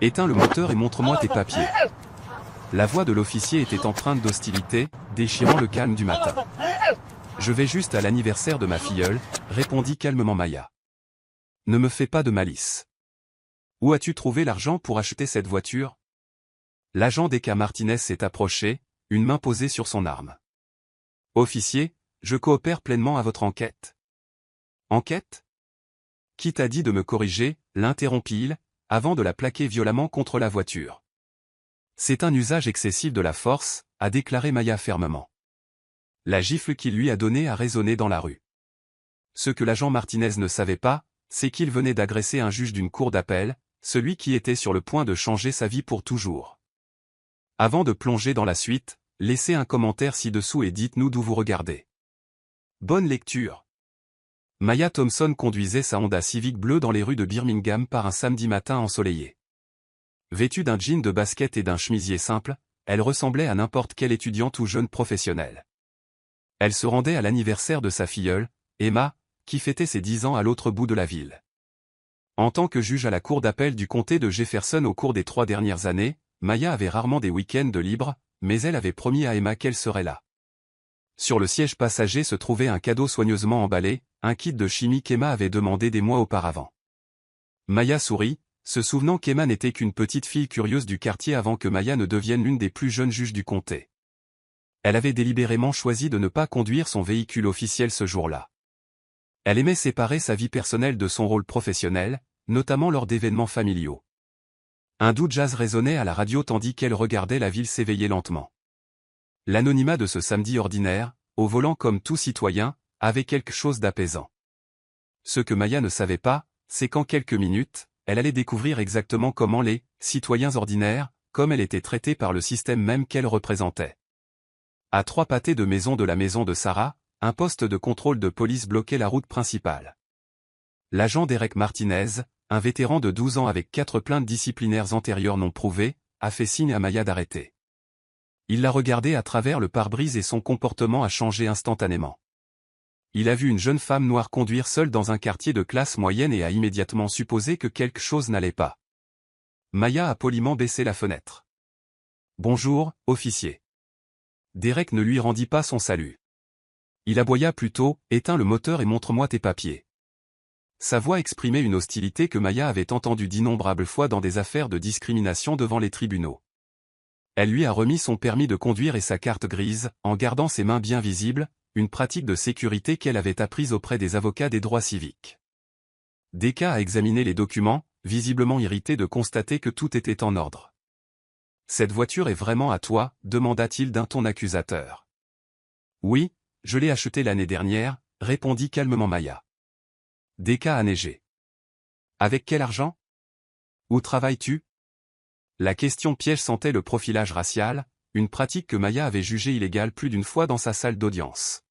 Éteins le moteur et montre-moi tes papiers. La voix de l'officier était empreinte d'hostilité, déchirant le calme du matin. Je vais juste à l'anniversaire de ma filleule, répondit calmement Maya. Ne me fais pas de malice. Où as-tu trouvé l'argent pour acheter cette voiture? L'agent Deka Martinez s'est approché, une main posée sur son arme. Officier, je coopère pleinement à votre enquête. Enquête? Qui t'a dit de me corriger, l'interrompit-il, avant de la plaquer violemment contre la voiture. C'est un usage excessif de la force, a déclaré Maya fermement. La gifle qu'il lui a donnée a résonné dans la rue. Ce que l'agent Martinez ne savait pas, c'est qu'il venait d'agresser un juge d'une cour d'appel, celui qui était sur le point de changer sa vie pour toujours. Avant de plonger dans la suite, laissez un commentaire ci-dessous et dites-nous d'où vous regardez. Bonne lecture. Maya Thompson conduisait sa Honda Civic bleue dans les rues de Birmingham par un samedi matin ensoleillé. Vêtue d'un jean de basket et d'un chemisier simple, elle ressemblait à n'importe quelle étudiante ou jeune professionnelle. Elle se rendait à l'anniversaire de sa filleule, Emma, qui fêtait ses 10 ans à l'autre bout de la ville. En tant que juge à la cour d'appel du comté de Jefferson au cours des 3 dernières années, Maya avait rarement des week-ends de libre, mais elle avait promis à Emma qu'elle serait là. Sur le siège passager se trouvait un cadeau soigneusement emballé, un kit de chimie qu'Emma avait demandé des mois auparavant. Maya sourit, se souvenant qu'Emma n'était qu'une petite fille curieuse du quartier avant que Maya ne devienne l'une des plus jeunes juges du comté. Elle avait délibérément choisi de ne pas conduire son véhicule officiel ce jour-là. Elle aimait séparer sa vie personnelle de son rôle professionnel, notamment lors d'événements familiaux. Un doux jazz résonnait à la radio tandis qu'elle regardait la ville s'éveiller lentement. L'anonymat de ce samedi ordinaire, au volant comme tout citoyen, avait quelque chose d'apaisant. Ce que Maya ne savait pas, c'est qu'en quelques minutes, elle allait découvrir exactement comment les « citoyens ordinaires », comme elle était traitée par le système même qu'elle représentait. À 3 pâtés de maison de la maison de Sarah, un poste de contrôle de police bloquait la route principale. L'agent Derek Martinez, un vétéran de 12 ans avec 4 plaintes disciplinaires antérieures non prouvées, a fait signe à Maya d'arrêter. Il l'a regardée à travers le pare-brise et son comportement a changé instantanément. Il a vu une jeune femme noire conduire seule dans un quartier de classe moyenne et a immédiatement supposé que quelque chose n'allait pas. Maya a poliment baissé la fenêtre. « Bonjour, officier. » Derek ne lui rendit pas son salut. Il aboya plutôt, « Éteins le moteur et montre-moi tes papiers. » Sa voix exprimait une hostilité que Maya avait entendue d'innombrables fois dans des affaires de discrimination devant les tribunaux. Elle lui a remis son permis de conduire et sa carte grise, en gardant ses mains bien visibles, une pratique de sécurité qu'elle avait apprise auprès des avocats des droits civiques. Deka a examiné les documents, visiblement irrité de constater que tout était en ordre. « Cette voiture est vraiment à toi ?» demanda-t-il d'un ton accusateur. « Oui, je l'ai achetée l'année dernière », répondit calmement Maya. Deka a neigé. « Avec quel argent? Où travailles-tu » La question piège sentait le profilage racial, une pratique que Maya avait jugée illégale plus d'une fois dans sa salle d'audience.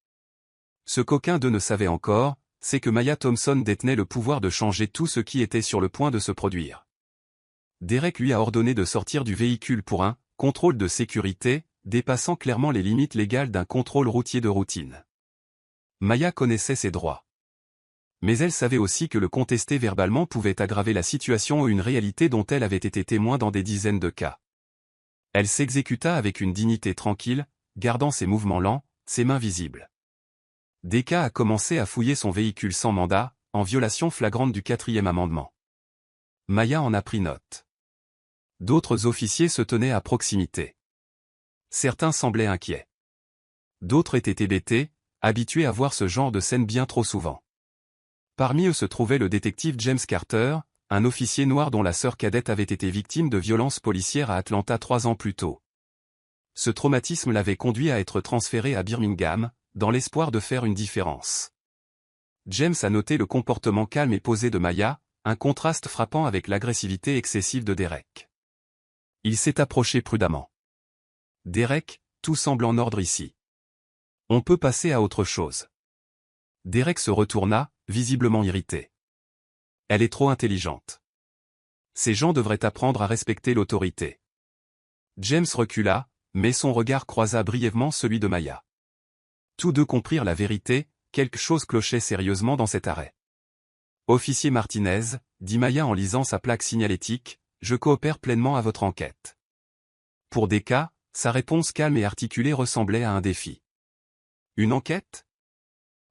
Ce qu'aucun d'eux ne savait encore, c'est que Maya Thompson détenait le pouvoir de changer tout ce qui était sur le point de se produire. Derek lui a ordonné de sortir du véhicule pour un « contrôle de sécurité », dépassant clairement les limites légales d'un contrôle routier de routine. Maya connaissait ses droits. Mais elle savait aussi que le contester verbalement pouvait aggraver la situation ou une réalité dont elle avait été témoin dans des dizaines de cas. Elle s'exécuta avec une dignité tranquille, gardant ses mouvements lents, ses mains visibles. Deka a commencé à fouiller son véhicule sans mandat, en violation flagrante du 4e amendement. Maya en a pris note. D'autres officiers se tenaient à proximité. Certains semblaient inquiets. D'autres étaient hébétés, habitués à voir ce genre de scène bien trop souvent. Parmi eux se trouvait le détective James Carter, un officier noir dont la sœur cadette avait été victime de violences policières à Atlanta 3 ans plus tôt. Ce traumatisme l'avait conduit à être transféré à Birmingham, dans l'espoir de faire une différence. James a noté le comportement calme et posé de Maya, un contraste frappant avec l'agressivité excessive de Derek. Il s'est approché prudemment. « Derek, tout semble en ordre ici. On peut passer à autre chose. » Derek se retourna, visiblement irrité. « Elle est trop intelligente. Ces gens devraient apprendre à respecter l'autorité. » James recula, mais son regard croisa brièvement celui de Maya. Tous deux comprirent la vérité, quelque chose clochait sérieusement dans cet arrêt. « Officier Martinez, » dit Maya en lisant sa plaque signalétique, « je coopère pleinement à votre enquête. Pour Deka, sa réponse calme et articulée ressemblait à un défi. Une enquête?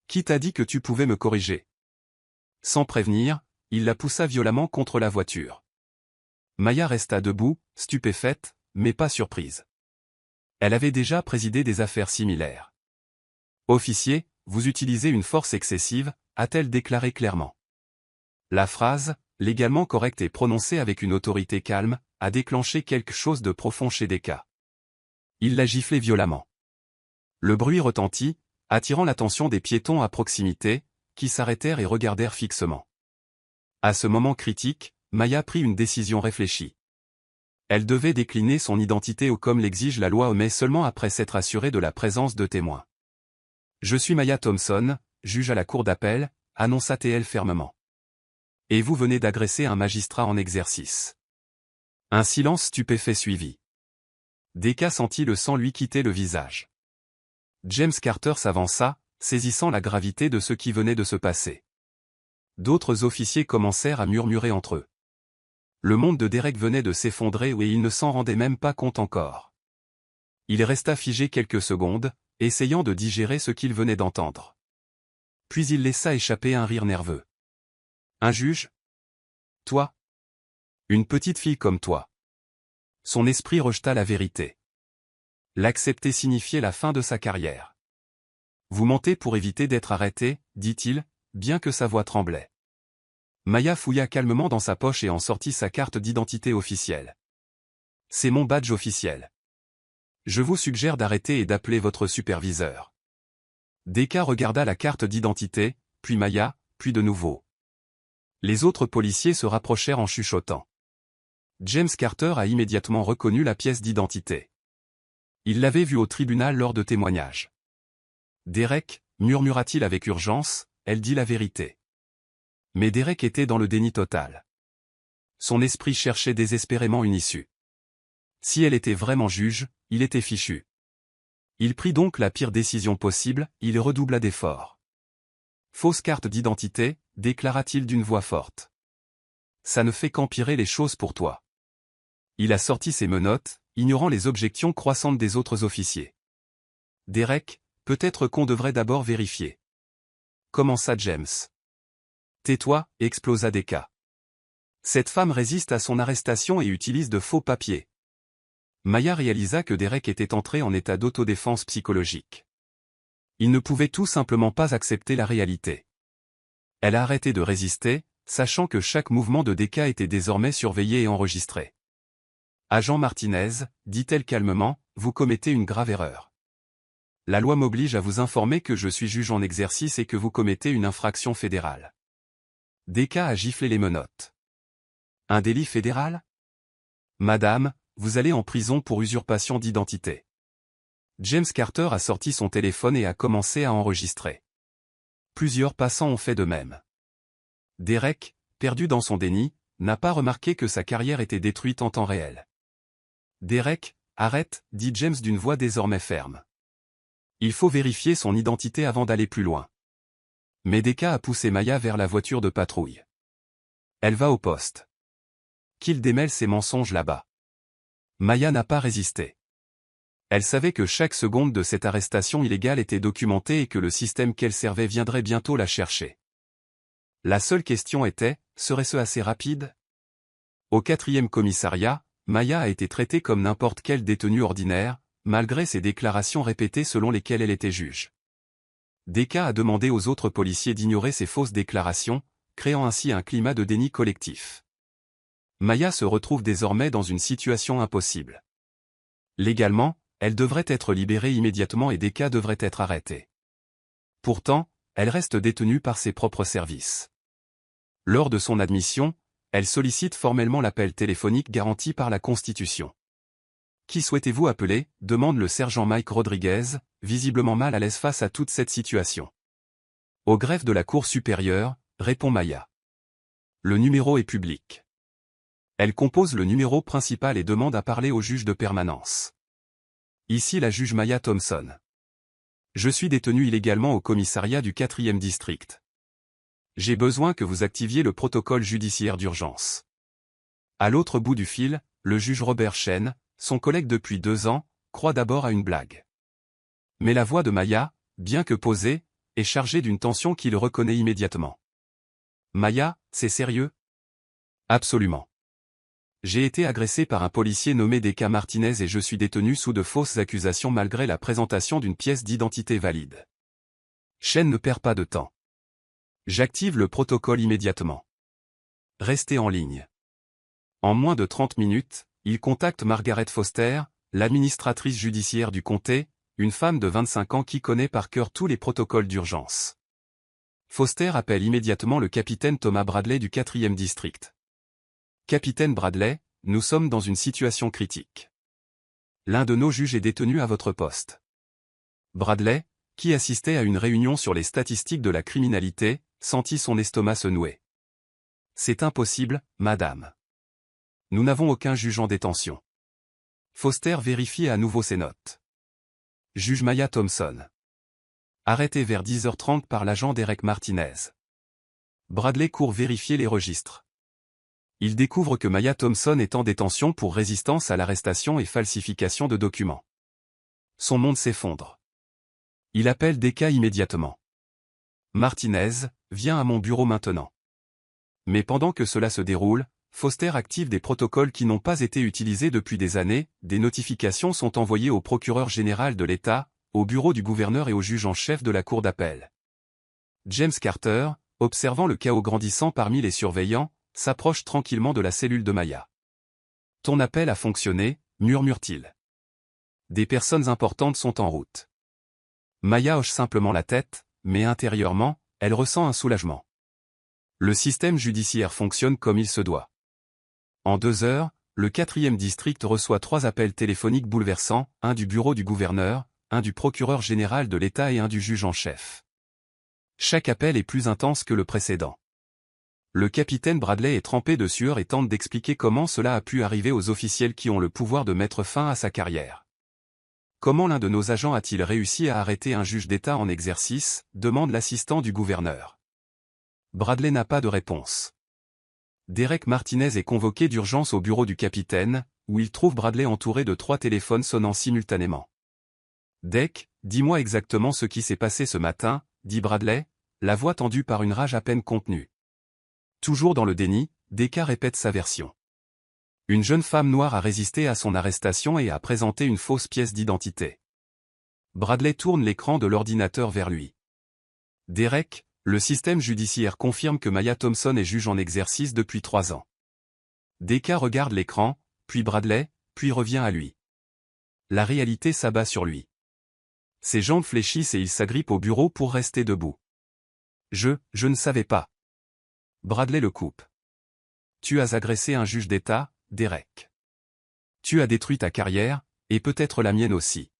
Qui t'a dit que tu pouvais me corriger? Sans prévenir, il la poussa violemment contre la voiture. Maya resta debout, stupéfaite, mais pas surprise. Elle avait déjà présidé des affaires similaires. Officier, vous utilisez une force excessive, a-t-elle déclaré clairement. La phrase, légalement correcte et prononcée avec une autorité calme, a déclenché quelque chose de profond chez Deka. Il l'a giflé violemment. Le bruit retentit, attirant l'attention des piétons à proximité, qui s'arrêtèrent et regardèrent fixement. À ce moment critique, Maya prit une décision réfléchie. Elle devait décliner son identité comme l'exige la loi, mais seulement après s'être assurée de la présence de témoins. Je suis Maya Thompson, juge à la cour d'appel, annonça-t-elle fermement. Et vous venez d'agresser un magistrat en exercice. Un silence stupéfait suivit. Deka sentit le sang lui quitter le visage. James Carter s'avança, saisissant la gravité de ce qui venait de se passer. D'autres officiers commencèrent à murmurer entre eux. Le monde de Derek venait de s'effondrer et il ne s'en rendait même pas compte encore. Il resta figé quelques secondes, essayant de digérer ce qu'il venait d'entendre. Puis il laissa échapper un rire nerveux. Un juge? Toi? Une petite fille comme toi. Son esprit rejeta la vérité. L'accepter signifiait la fin de sa carrière. Vous mentez pour éviter d'être arrêté, dit-il, bien que sa voix tremblait. Maya fouilla calmement dans sa poche et en sortit sa carte d'identité officielle. C'est mon badge officiel. Je vous suggère d'arrêter et d'appeler votre superviseur. Deka regarda la carte d'identité, puis Maya, puis de nouveau. Les autres policiers se rapprochèrent en chuchotant. James Carter a immédiatement reconnu la pièce d'identité. Il l'avait vue au tribunal lors de témoignages. Derek, murmura-t-il avec urgence, elle dit la vérité. Mais Derek était dans le déni total. Son esprit cherchait désespérément une issue. Si elle était vraiment juge, il était fichu. Il prit donc la pire décision possible, il redoubla d'efforts. Fausse carte d'identité, déclara-t-il d'une voix forte. Ça ne fait qu'empirer les choses pour toi. Il a sorti ses menottes, ignorant les objections croissantes des autres officiers. Derek, peut-être qu'on devrait d'abord vérifier. Commença James. Tais-toi, explosa Deka. Cette femme résiste à son arrestation et utilise de faux papiers. Maya réalisa que Derek était entré en état d'autodéfense psychologique. Il ne pouvait tout simplement pas accepter la réalité. Elle a arrêté de résister, sachant que chaque mouvement de Deka était désormais surveillé et enregistré. Agent Martinez, dit-elle calmement, vous commettez une grave erreur. La loi m'oblige à vous informer que je suis juge en exercice et que vous commettez une infraction fédérale. Deka a giflé les menottes. Un délit fédéral? Madame, vous allez en prison pour usurpation d'identité. James Carter a sorti son téléphone et a commencé à enregistrer. Plusieurs passants ont fait de même. Derek, perdu dans son déni, n'a pas remarqué que sa carrière était détruite en temps réel. Derek, arrête, dit James d'une voix désormais ferme. Il faut vérifier son identité avant d'aller plus loin. Mais Deka a poussé Maya vers la voiture de patrouille. Elle va au poste. Qu'il démêle ses mensonges là-bas. Maya n'a pas résisté. Elle savait que chaque seconde de cette arrestation illégale était documentée et que le système qu'elle servait viendrait bientôt la chercher. La seule question était, serait-ce assez rapide? Au 4e commissariat, Maya a été traitée comme n'importe quel détenu ordinaire, malgré ses déclarations répétées selon lesquelles elle était juge. Deka a demandé aux autres policiers d'ignorer ces fausses déclarations, créant ainsi un climat de déni collectif. Maya se retrouve désormais dans une situation impossible. Légalement, elle devrait être libérée immédiatement et Deka devrait être arrêtée. Pourtant, elle reste détenue par ses propres services. Lors de son admission, elle sollicite formellement l'appel téléphonique garanti par la Constitution. Qui souhaitez-vous appeler? Demande le sergent Mike Rodriguez, visiblement mal à l'aise face à toute cette situation. Au greffe de la Cour supérieure, répond Maya. Le numéro est public. Elle compose le numéro principal et demande à parler au juge de permanence. Ici la juge Maya Thompson. Je suis détenu illégalement au commissariat du 4e district. J'ai besoin que vous activiez le protocole judiciaire d'urgence. À l'autre bout du fil, le juge Robert Chen, son collègue depuis 2 ans, croit d'abord à une blague. Mais la voix de Maya, bien que posée, est chargée d'une tension qu'il reconnaît immédiatement. Maya, c'est sérieux? Absolument. J'ai été agressé par un policier nommé Deka Martinez et je suis détenu sous de fausses accusations malgré la présentation d'une pièce d'identité valide. Chen ne perd pas de temps. J'active le protocole immédiatement. Restez en ligne. En moins de 30 minutes, il contacte Margaret Foster, l'administratrice judiciaire du comté, une femme de 25 ans qui connaît par cœur tous les protocoles d'urgence. Foster appelle immédiatement le capitaine Thomas Bradley du 4e district. Capitaine Bradley, nous sommes dans une situation critique. L'un de nos juges est détenu à votre poste. Bradley, qui assistait à une réunion sur les statistiques de la criminalité, sentit son estomac se nouer. C'est impossible, madame. Nous n'avons aucun juge en détention. Foster vérifie à nouveau ses notes. Juge Maya Thompson. Arrêté vers 10h30 par l'agent Derek Martinez. Bradley court vérifier les registres. Il découvre que Maya Thompson est en détention pour résistance à l'arrestation et falsification de documents. Son monde s'effondre. Il appelle Deka immédiatement. Martinez, viens à mon bureau maintenant. Mais pendant que cela se déroule, Foster active des protocoles qui n'ont pas été utilisés depuis des années, des notifications sont envoyées au procureur général de l'État, au bureau du gouverneur et au juge en chef de la cour d'appel. James Carter, observant le chaos grandissant parmi les surveillants, s'approche tranquillement de la cellule de Maya. « Ton appel a fonctionné », murmure-t-il. Des personnes importantes sont en route. Maya hoche simplement la tête, mais intérieurement, elle ressent un soulagement. Le système judiciaire fonctionne comme il se doit. En 2 heures, le 4e district reçoit 3 appels téléphoniques bouleversants, un du bureau du gouverneur, un du procureur général de l'État et un du juge en chef. Chaque appel est plus intense que le précédent. Le capitaine Bradley est trempé de sueur et tente d'expliquer comment cela a pu arriver aux officiels qui ont le pouvoir de mettre fin à sa carrière. Comment l'un de nos agents a-t-il réussi à arrêter un juge d'État en exercice, demande l'assistant du gouverneur. Bradley n'a pas de réponse. Derek Martinez est convoqué d'urgence au bureau du capitaine, où il trouve Bradley entouré de 3 téléphones sonnant simultanément. « Dec, dis-moi exactement ce qui s'est passé ce matin », dit Bradley, la voix tendue par une rage à peine contenue. Toujours dans le déni, Deka répète sa version. Une jeune femme noire a résisté à son arrestation et a présenté une fausse pièce d'identité. Bradley tourne l'écran de l'ordinateur vers lui. Derek, le système judiciaire confirme que Maya Thompson est juge en exercice depuis 3 ans. Deka regarde l'écran, puis Bradley, puis revient à lui. La réalité s'abat sur lui. Ses jambes fléchissent et il s'agrippe au bureau pour rester debout. Je ne savais pas. Bradley le coupe. Tu as agressé un juge d'État, Derek. Tu as détruit ta carrière, et peut-être la mienne aussi.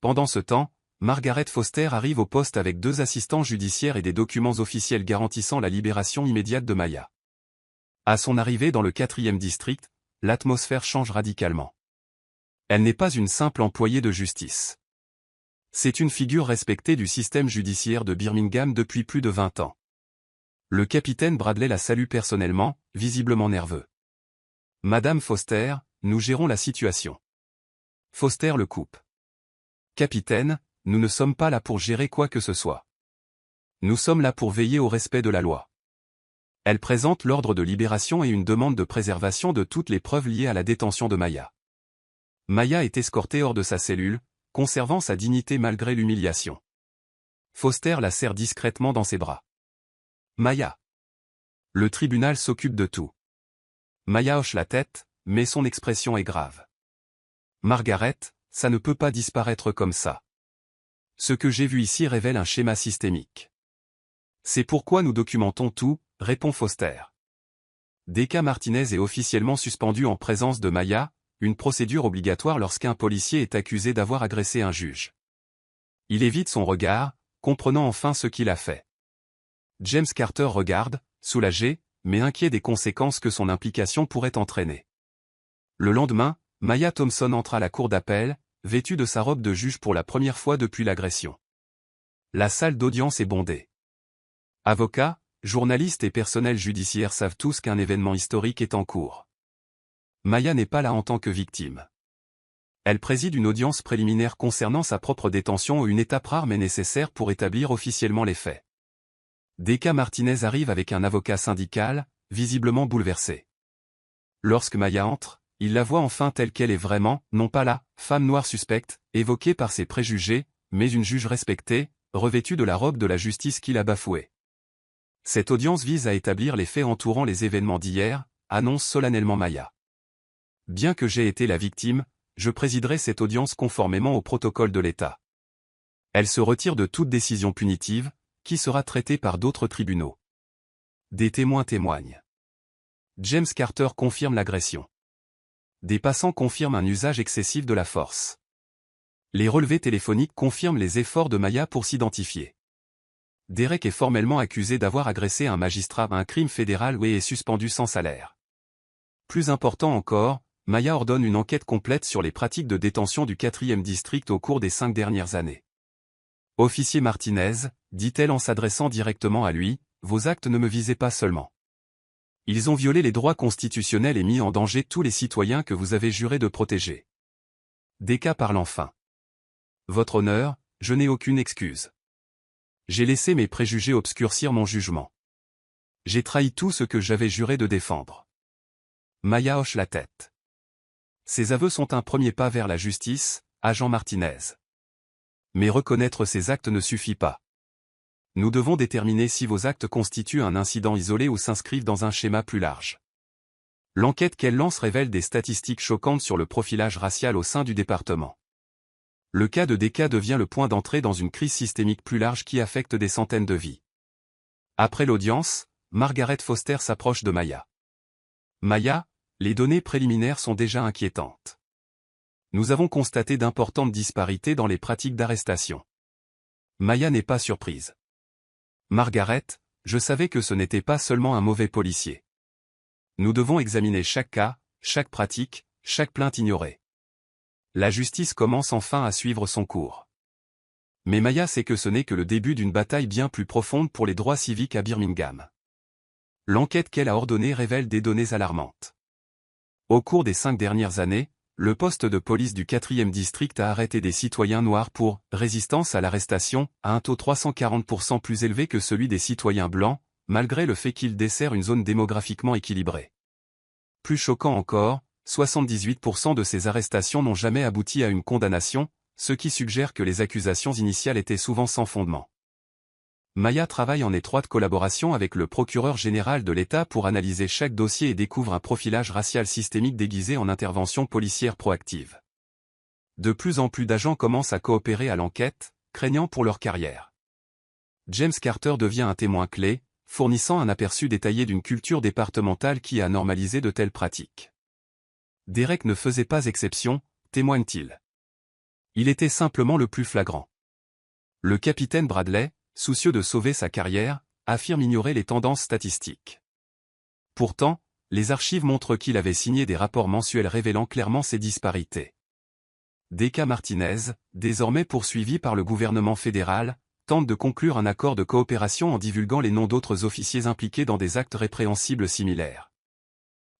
Pendant ce temps, Margaret Foster arrive au poste avec 2 assistants judiciaires et des documents officiels garantissant la libération immédiate de Maya. À son arrivée dans le 4e district, l'atmosphère change radicalement. Elle n'est pas une simple employée de justice. C'est une figure respectée du système judiciaire de Birmingham depuis plus de 20 ans. Le capitaine Bradley la salue personnellement, visiblement nerveux. « Madame Foster, nous gérons la situation. » Foster le coupe. « Capitaine, nous ne sommes pas là pour gérer quoi que ce soit. Nous sommes là pour veiller au respect de la loi. » Elle présente l'ordre de libération et une demande de préservation de toutes les preuves liées à la détention de Maya. Maya est escortée hors de sa cellule, conservant sa dignité malgré l'humiliation. Foster la serre discrètement dans ses bras. Maya. Le tribunal s'occupe de tout. Maya hoche la tête, mais son expression est grave. Margaret, ça ne peut pas disparaître comme ça. Ce que j'ai vu ici révèle un schéma systémique. C'est pourquoi nous documentons tout, répond Foster. Deka Martinez est officiellement suspendu en présence de Maya, une procédure obligatoire lorsqu'un policier est accusé d'avoir agressé un juge. Il évite son regard, comprenant enfin ce qu'il a fait. James Carter regarde, soulagé, mais inquiet des conséquences que son implication pourrait entraîner. Le lendemain, Maya Thompson entre à la cour d'appel, vêtue de sa robe de juge pour la première fois depuis l'agression. La salle d'audience est bondée. Avocats, journalistes et personnel judiciaire savent tous qu'un événement historique est en cours. Maya n'est pas là en tant que victime. Elle préside une audience préliminaire concernant sa propre détention, une étape rare mais nécessaire pour établir officiellement les faits. Decca Martinez arrive avec un avocat syndical, visiblement bouleversé. Lorsque Maya entre, il la voit enfin telle qu'elle est vraiment, non pas la femme noire suspecte, évoquée par ses préjugés, mais une juge respectée, revêtue de la robe de la justice qu'il a bafouée. Cette audience vise à établir les faits entourant les événements d'hier, annonce solennellement Maya. Bien que j'aie été la victime, je présiderai cette audience conformément au protocole de l'État. Elle se retire de toute décision punitive, qui sera traitée par d'autres tribunaux. Des témoins témoignent. James Carter confirme l'agression. Des passants confirment un usage excessif de la force. Les relevés téléphoniques confirment les efforts de Maya pour s'identifier. Derek est formellement accusé d'avoir agressé un magistrat à un crime fédéral et est suspendu sans salaire. Plus important encore, Maya ordonne une enquête complète sur les pratiques de détention du 4e district au cours des 5 dernières années. Officier Martinez, dit-elle en s'adressant directement à lui, vos actes ne me visaient pas seulement. Ils ont violé les droits constitutionnels et mis en danger tous les citoyens que vous avez juré de protéger. Decca parle enfin. Votre honneur, je n'ai aucune excuse. J'ai laissé mes préjugés obscurcir mon jugement. J'ai trahi tout ce que j'avais juré de défendre. Maya hoche la tête. Ces aveux sont un premier pas vers la justice, agent Martinez. Mais reconnaître ces actes ne suffit pas. Nous devons déterminer si vos actes constituent un incident isolé ou s'inscrivent dans un schéma plus large. L'enquête qu'elle lance révèle des statistiques choquantes sur le profilage racial au sein du département. Le cas de Decca devient le point d'entrée dans une crise systémique plus large qui affecte des centaines de vies. Après l'audience, Margaret Foster s'approche de Maya. Maya, les données préliminaires sont déjà inquiétantes. Nous avons constaté d'importantes disparités dans les pratiques d'arrestation. Maya n'est pas surprise. Margaret, je savais que ce n'était pas seulement un mauvais policier. Nous devons examiner chaque cas, chaque pratique, chaque plainte ignorée. La justice commence enfin à suivre son cours. Mais Maya sait que ce n'est que le début d'une bataille bien plus profonde pour les droits civiques à Birmingham. L'enquête qu'elle a ordonnée révèle des données alarmantes. Au cours des 5 dernières années, le poste de police du 4e district a arrêté des citoyens noirs pour « résistance à l'arrestation » à un taux 340% plus élevé que celui des citoyens blancs, malgré le fait qu'il dessert une zone démographiquement équilibrée. Plus choquant encore, 78% de ces arrestations n'ont jamais abouti à une condamnation, ce qui suggère que les accusations initiales étaient souvent sans fondement. Maya travaille en étroite collaboration avec le procureur général de l'État pour analyser chaque dossier et découvre un profilage racial systémique déguisé en intervention policière proactive. De plus en plus d'agents commencent à coopérer à l'enquête, craignant pour leur carrière. James Carter devient un témoin clé, fournissant un aperçu détaillé d'une culture départementale qui a normalisé de telles pratiques. Derek ne faisait pas exception, témoigne-t-il. Il était simplement le plus flagrant. Le capitaine Bradley, soucieux de sauver sa carrière, affirme ignorer les tendances statistiques. Pourtant, les archives montrent qu'il avait signé des rapports mensuels révélant clairement ces disparités. Decca Martinez, désormais poursuivi par le gouvernement fédéral, tente de conclure un accord de coopération en divulguant les noms d'autres officiers impliqués dans des actes répréhensibles similaires.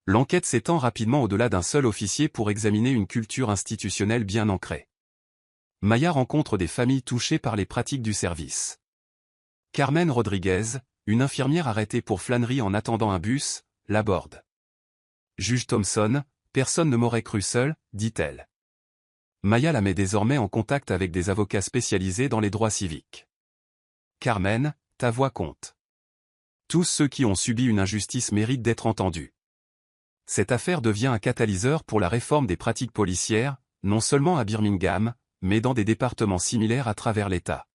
L'enquête s'étend rapidement au-delà d'un seul officier pour examiner une culture institutionnelle bien ancrée. Maya rencontre des familles touchées par les pratiques du service. Carmen Rodriguez, une infirmière arrêtée pour flânerie en attendant un bus, l'aborde. Juge Thompson, personne ne m'aurait cru seul, dit-elle. Maya la met désormais en contact avec des avocats spécialisés dans les droits civiques. Carmen, ta voix compte. Tous ceux qui ont subi une injustice méritent d'être entendus. Cette affaire devient un catalyseur pour la réforme des pratiques policières, non seulement à Birmingham, mais dans des départements similaires à travers l'État.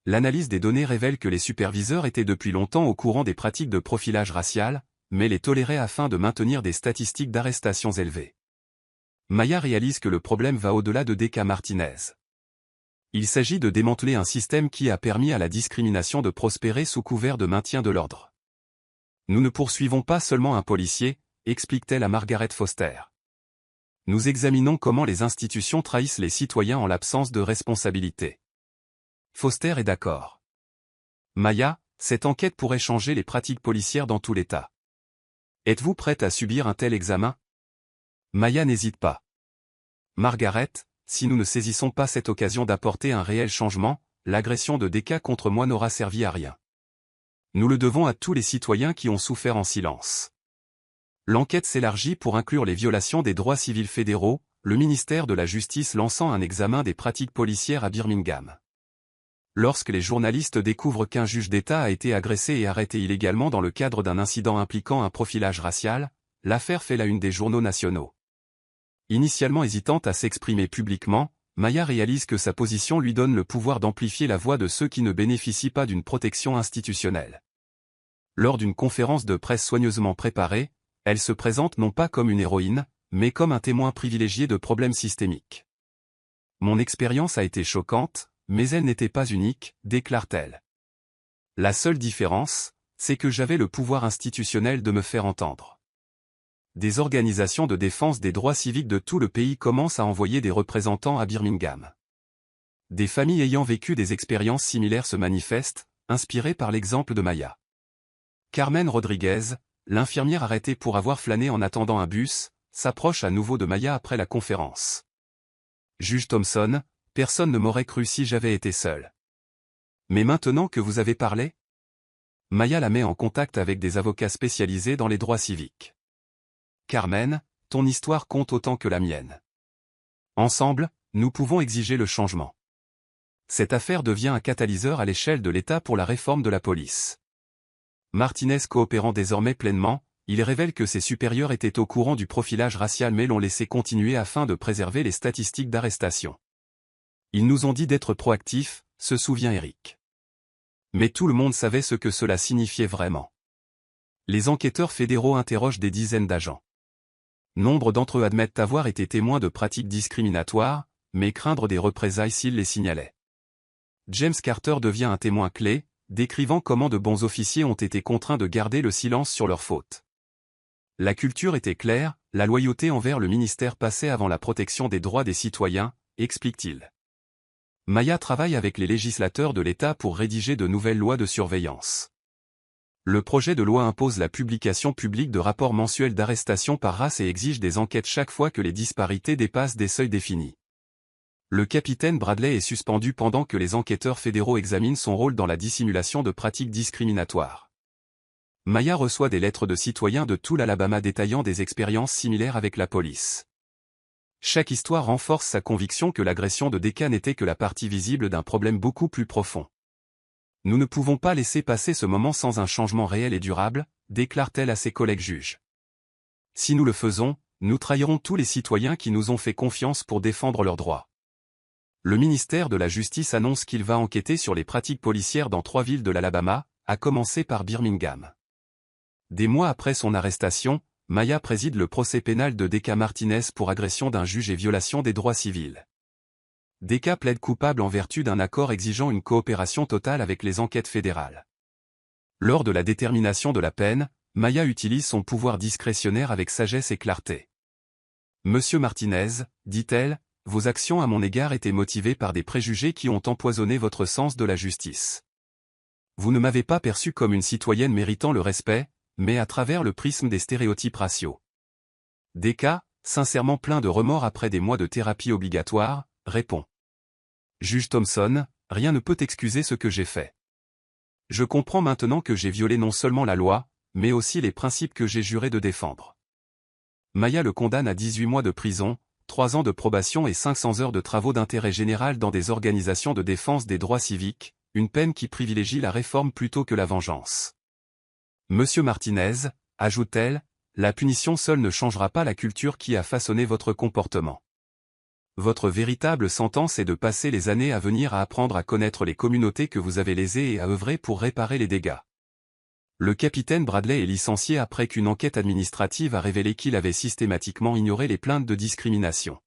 L'analyse des données révèle que les superviseurs étaient depuis longtemps au courant des pratiques de profilage racial, mais les toléraient afin de maintenir des statistiques d'arrestations élevées. Maya réalise que le problème va au-delà de Decca Martinez. Il s'agit de démanteler un système qui a permis à la discrimination de prospérer sous couvert de maintien de l'ordre. Nous ne poursuivons pas seulement un policier, explique-t-elle à Margaret Foster. Nous examinons comment les institutions trahissent les citoyens en l'absence de responsabilité. Foster est d'accord. Maya, cette enquête pourrait changer les pratiques policières dans tout l'État. Êtes-vous prête à subir un tel examen? Maya n'hésite pas. Margaret, si nous ne saisissons pas cette occasion d'apporter un réel changement, l'agression de Decca contre moi n'aura servi à rien. Nous le devons à tous les citoyens qui ont souffert en silence. L'enquête s'élargit pour inclure les violations des droits civils fédéraux, le ministère de la Justice lançant un examen des pratiques policières à Birmingham. Lorsque les journalistes découvrent qu'un juge d'État a été agressé et arrêté illégalement dans le cadre d'un incident impliquant un profilage racial, l'affaire fait la une des journaux nationaux. Initialement hésitante à s'exprimer publiquement, Maya réalise que sa position lui donne le pouvoir d'amplifier la voix de ceux qui ne bénéficient pas d'une protection institutionnelle. Lors d'une conférence de presse soigneusement préparée, elle se présente non pas comme une héroïne, mais comme un témoin privilégié de problèmes systémiques. Mon expérience a été choquante, mais elle n'était pas unique, déclare-t-elle. La seule différence, c'est que j'avais le pouvoir institutionnel de me faire entendre. Des organisations de défense des droits civiques de tout le pays commencent à envoyer des représentants à Birmingham. Des familles ayant vécu des expériences similaires se manifestent, inspirées par l'exemple de Maya. Carmen Rodriguez, l'infirmière arrêtée pour avoir flâné en attendant un bus, s'approche à nouveau de Maya après la conférence. Juge Thompson, personne ne m'aurait cru si j'avais été seul. Mais maintenant que vous avez parlé, Maya la met en contact avec des avocats spécialisés dans les droits civiques. Carmen, ton histoire compte autant que la mienne. Ensemble, nous pouvons exiger le changement. Cette affaire devient un catalyseur à l'échelle de l'État pour la réforme de la police. Martinez coopérant désormais pleinement, il révèle que ses supérieurs étaient au courant du profilage racial mais l'ont laissé continuer afin de préserver les statistiques d'arrestation. Ils nous ont dit d'être proactifs, se souvient Eric. Mais tout le monde savait ce que cela signifiait vraiment. Les enquêteurs fédéraux interrogent des dizaines d'agents. Nombre d'entre eux admettent avoir été témoins de pratiques discriminatoires, mais craindre des représailles s'ils les signalaient. James Carter devient un témoin clé, décrivant comment de bons officiers ont été contraints de garder le silence sur leurs fautes. La culture était claire, la loyauté envers le ministère passait avant la protection des droits des citoyens, explique-t-il. Maya travaille avec les législateurs de l'État pour rédiger de nouvelles lois de surveillance. Le projet de loi impose la publication publique de rapports mensuels d'arrestation par race et exige des enquêtes chaque fois que les disparités dépassent des seuils définis. Le capitaine Bradley est suspendu pendant que les enquêteurs fédéraux examinent son rôle dans la dissimulation de pratiques discriminatoires. Maya reçoit des lettres de citoyens de tout l'Alabama détaillant des expériences similaires avec la police. Chaque histoire renforce sa conviction que l'agression de Decca n'était que la partie visible d'un problème beaucoup plus profond. Nous ne pouvons pas laisser passer ce moment sans un changement réel et durable, déclare-t-elle à ses collègues juges. Si nous le faisons, nous trahirons tous les citoyens qui nous ont fait confiance pour défendre leurs droits. Le ministère de la Justice annonce qu'il va enquêter sur les pratiques policières dans 3 villes de l'Alabama, à commencer par Birmingham. Des mois après son arrestation, Maya préside le procès pénal de Decca Martinez pour agression d'un juge et violation des droits civils. Decca plaide coupable en vertu d'un accord exigeant une coopération totale avec les enquêtes fédérales. Lors de la détermination de la peine, Maya utilise son pouvoir discrétionnaire avec sagesse et clarté. Monsieur Martinez, dit-elle, vos actions à mon égard étaient motivées par des préjugés qui ont empoisonné votre sens de la justice. Vous ne m'avez pas perçue comme une citoyenne méritant le respect, mais à travers le prisme des stéréotypes raciaux. Decca, sincèrement plein de remords après des mois de thérapie obligatoire, répond. Juge Thompson, rien ne peut excuser ce que j'ai fait. Je comprends maintenant que j'ai violé non seulement la loi, mais aussi les principes que j'ai juré de défendre. Maya le condamne à 18 mois de prison, 3 ans de probation et 500 heures de travaux d'intérêt général dans des organisations de défense des droits civiques, une peine qui privilégie la réforme plutôt que la vengeance. Monsieur Martinez, ajoute-t-elle, la punition seule ne changera pas la culture qui a façonné votre comportement. Votre véritable sentence est de passer les années à venir à apprendre à connaître les communautés que vous avez lésées et à œuvrer pour réparer les dégâts. Le capitaine Bradley est licencié après qu'une enquête administrative a révélé qu'il avait systématiquement ignoré les plaintes de discrimination.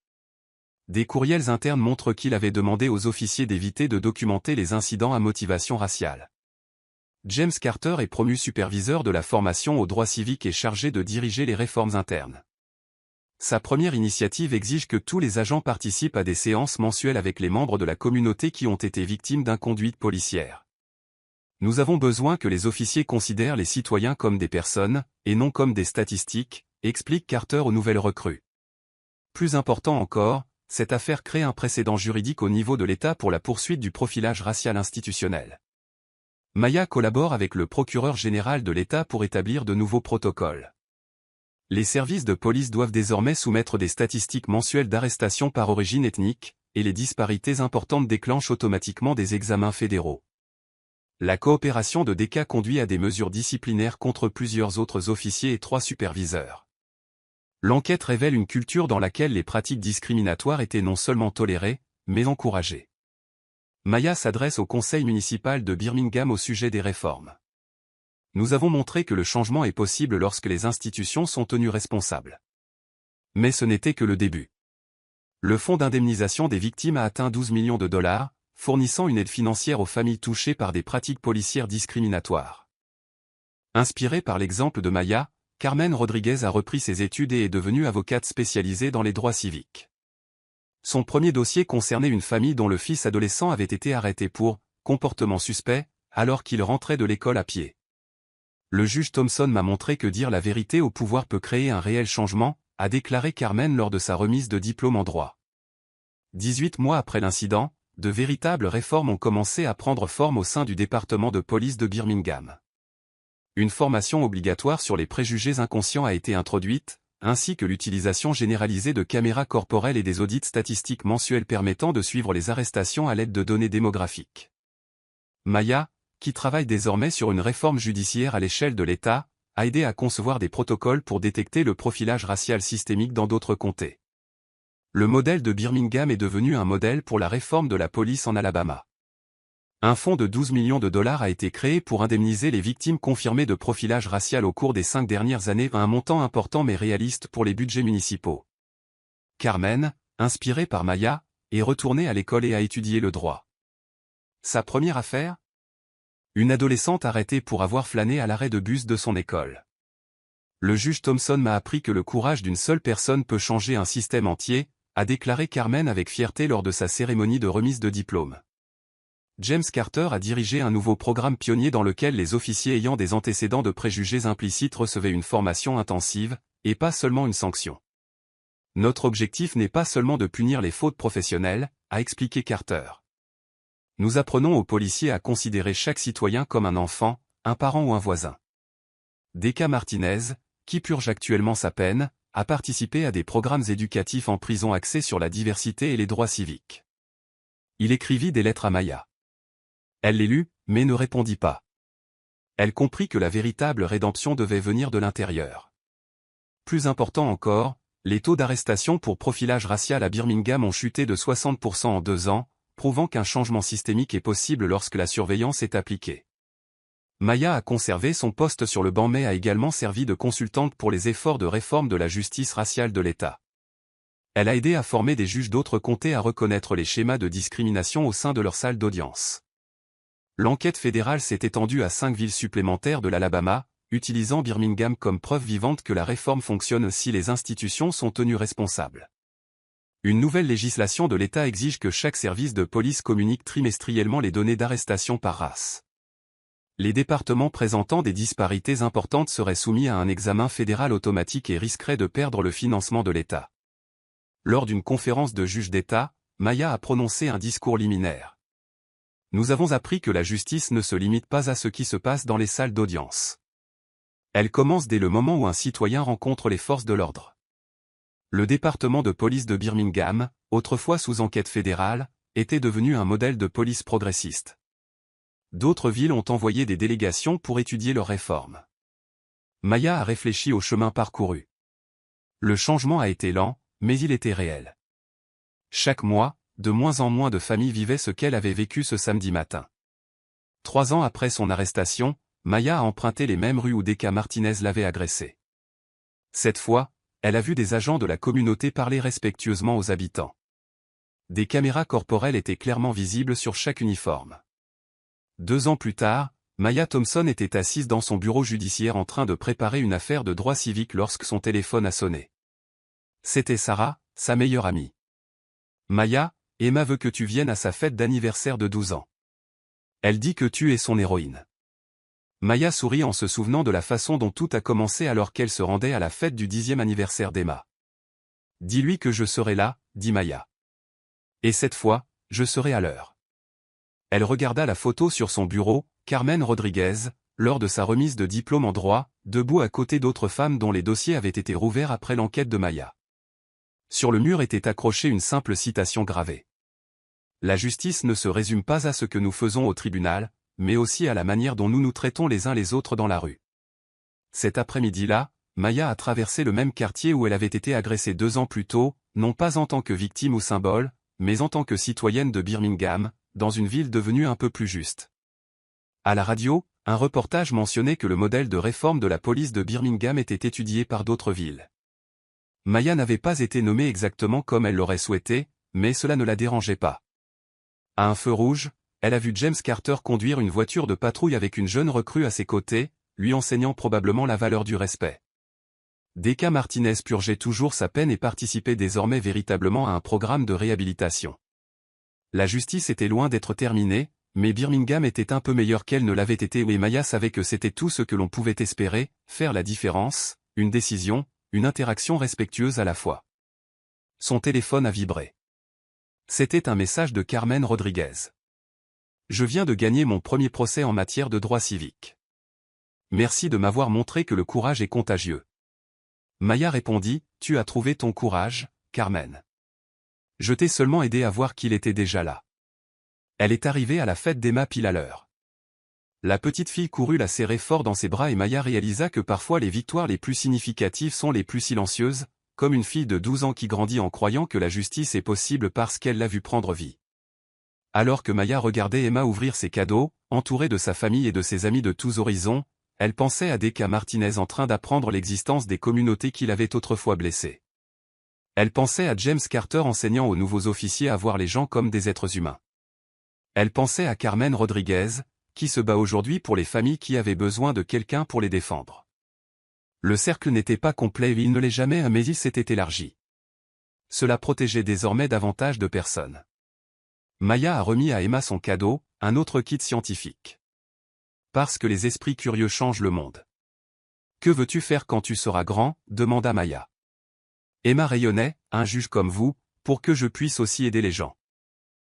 Des courriels internes montrent qu'il avait demandé aux officiers d'éviter de documenter les incidents à motivation raciale. James Carter est promu superviseur de la formation aux droits civiques et chargé de diriger les réformes internes. Sa première initiative exige que tous les agents participent à des séances mensuelles avec les membres de la communauté qui ont été victimes d'inconduite policière. Nous avons besoin que les officiers considèrent les citoyens comme des personnes, et non comme des statistiques, explique Carter aux nouvelles recrues. Plus important encore, cette affaire crée un précédent juridique au niveau de l'État pour la poursuite du profilage racial institutionnel. Maya collabore avec le procureur général de l'État pour établir de nouveaux protocoles. Les services de police doivent désormais soumettre des statistiques mensuelles d'arrestation par origine ethnique, et les disparités importantes déclenchent automatiquement des examens fédéraux. La coopération de DECA conduit à des mesures disciplinaires contre plusieurs autres officiers et 3 superviseurs. L'enquête révèle une culture dans laquelle les pratiques discriminatoires étaient non seulement tolérées, mais encouragées. Maya s'adresse au conseil municipal de Birmingham au sujet des réformes. Nous avons montré que le changement est possible lorsque les institutions sont tenues responsables. Mais ce n'était que le début. Le fonds d'indemnisation des victimes a atteint 12 millions de dollars, fournissant une aide financière aux familles touchées par des pratiques policières discriminatoires. Inspirée par l'exemple de Maya, Carmen Rodriguez a repris ses études et est devenue avocate spécialisée dans les droits civiques. Son premier dossier concernait une famille dont le fils adolescent avait été arrêté pour « comportement suspect » alors qu'il rentrait de l'école à pied. Le juge Thompson m'a montré que dire la vérité au pouvoir peut créer un réel changement, a déclaré Carmen lors de sa remise de diplôme en droit. 18 mois après l'incident, de véritables réformes ont commencé à prendre forme au sein du département de police de Birmingham. Une formation obligatoire sur les préjugés inconscients a été introduite, ainsi que l'utilisation généralisée de caméras corporelles et des audits statistiques mensuels permettant de suivre les arrestations à l'aide de données démographiques. Maya, qui travaille désormais sur une réforme judiciaire à l'échelle de l'État, a aidé à concevoir des protocoles pour détecter le profilage racial systémique dans d'autres comtés. Le modèle de Birmingham est devenu un modèle pour la réforme de la police en Alabama. Un fonds de 12 millions de dollars a été créé pour indemniser les victimes confirmées de profilage racial au cours des 5 dernières années, un montant important mais réaliste pour les budgets municipaux. Carmen, inspirée par Maya, est retournée à l'école et a étudié le droit. Sa première affaire ? Une adolescente arrêtée pour avoir flâné à l'arrêt de bus de son école. Le juge Thompson m'a appris que le courage d'une seule personne peut changer un système entier, a déclaré Carmen avec fierté lors de sa cérémonie de remise de diplôme. James Carter a dirigé un nouveau programme pionnier dans lequel les officiers ayant des antécédents de préjugés implicites recevaient une formation intensive, et pas seulement une sanction. Notre objectif n'est pas seulement de punir les fautes professionnelles, a expliqué Carter. Nous apprenons aux policiers à considérer chaque citoyen comme un enfant, un parent ou un voisin. Deca Martinez, qui purge actuellement sa peine, a participé à des programmes éducatifs en prison axés sur la diversité et les droits civiques. Il écrivit des lettres à Maya. Elle les lut, mais ne répondit pas. Elle comprit que la véritable rédemption devait venir de l'intérieur. Plus important encore, les taux d'arrestation pour profilage racial à Birmingham ont chuté de 60% en 2 ans, prouvant qu'un changement systémique est possible lorsque la surveillance est appliquée. Maya a conservé son poste sur le banc mais a également servi de consultante pour les efforts de réforme de la justice raciale de l'État. Elle a aidé à former des juges d'autres comtés à reconnaître les schémas de discrimination au sein de leur salle d'audience. L'enquête fédérale s'est étendue à 5 villes supplémentaires de l'Alabama, utilisant Birmingham comme preuve vivante que la réforme fonctionne si les institutions sont tenues responsables. Une nouvelle législation de l'État exige que chaque service de police communique trimestriellement les données d'arrestation par race. Les départements présentant des disparités importantes seraient soumis à un examen fédéral automatique et risqueraient de perdre le financement de l'État. Lors d'une conférence de juges d'État, Maya a prononcé un discours liminaire. Nous avons appris que la justice ne se limite pas à ce qui se passe dans les salles d'audience. Elle commence dès le moment où un citoyen rencontre les forces de l'ordre. Le département de police de Birmingham, autrefois sous enquête fédérale, était devenu un modèle de police progressiste. D'autres villes ont envoyé des délégations pour étudier leurs réformes. Maya a réfléchi au chemin parcouru. Le changement a été lent, mais il était réel. Chaque mois, de moins en moins de familles vivaient ce qu'elle avait vécu ce samedi matin. 3 ans après son arrestation, Maya a emprunté les mêmes rues où Deca Martinez l'avait agressée. Cette fois, elle a vu des agents de la communauté parler respectueusement aux habitants. Des caméras corporelles étaient clairement visibles sur chaque uniforme. 2 ans plus tard, Maya Thompson était assise dans son bureau judiciaire en train de préparer une affaire de droit civique lorsque son téléphone a sonné. C'était Sarah, sa meilleure amie. Maya, Emma veut que tu viennes à sa fête d'anniversaire de 12 ans. Elle dit que tu es son héroïne. Maya sourit en se souvenant de la façon dont tout a commencé alors qu'elle se rendait à la fête du 10e anniversaire d'Emma. Dis-lui que je serai là, dit Maya. Et cette fois, je serai à l'heure. Elle regarda la photo sur son bureau, Carmen Rodriguez, lors de sa remise de diplôme en droit, debout à côté d'autres femmes dont les dossiers avaient été rouverts après l'enquête de Maya. Sur le mur était accrochée une simple citation gravée. La justice ne se résume pas à ce que nous faisons au tribunal, mais aussi à la manière dont nous nous traitons les uns les autres dans la rue. Cet après-midi-là, Maya a traversé le même quartier où elle avait été agressée 2 ans plus tôt, non pas en tant que victime ou symbole, mais en tant que citoyenne de Birmingham, dans une ville devenue un peu plus juste. À la radio, un reportage mentionnait que le modèle de réforme de la police de Birmingham était étudié par d'autres villes. Maya n'avait pas été nommée exactement comme elle l'aurait souhaité, mais cela ne la dérangeait pas. À un feu rouge, elle a vu James Carter conduire une voiture de patrouille avec une jeune recrue à ses côtés, lui enseignant probablement la valeur du respect. Decca Martinez purgeait toujours sa peine et participait désormais véritablement à un programme de réhabilitation. La justice était loin d'être terminée, mais Birmingham était un peu meilleur qu'elle ne l'avait été et Maya savait que c'était tout ce que l'on pouvait espérer, faire la différence, une décision, une interaction respectueuse à la fois. Son téléphone a vibré. C'était un message de Carmen Rodriguez. Je viens de gagner mon premier procès en matière de droit civique. Merci de m'avoir montré que le courage est contagieux. Maya répondit, tu as trouvé ton courage, Carmen. Je t'ai seulement aidé à voir qu'il était déjà là. Elle est arrivée à la fête d'Emma pile à l'heure. La petite fille courut la serrer fort dans ses bras et Maya réalisa que parfois les victoires les plus significatives sont les plus silencieuses, comme une fille de 12 ans qui grandit en croyant que la justice est possible parce qu'elle l'a vu prendre vie. Alors que Maya regardait Emma ouvrir ses cadeaux, entourée de sa famille et de ses amis de tous horizons, elle pensait à Decca Martinez en train d'apprendre l'existence des communautés qu'il avait autrefois blessées. Elle pensait à James Carter enseignant aux nouveaux officiers à voir les gens comme des êtres humains. Elle pensait à Carmen Rodriguez, qui se bat aujourd'hui pour les familles qui avaient besoin de quelqu'un pour les défendre. Le cercle n'était pas complet et il ne l'est jamais mais il s'était élargi. Cela protégeait désormais davantage de personnes. Maya a remis à Emma son cadeau, un autre kit scientifique. Parce que les esprits curieux changent le monde. Que veux-tu faire quand tu seras grand, demanda Maya. Emma rayonnait, un juge comme vous, pour que je puisse aussi aider les gens.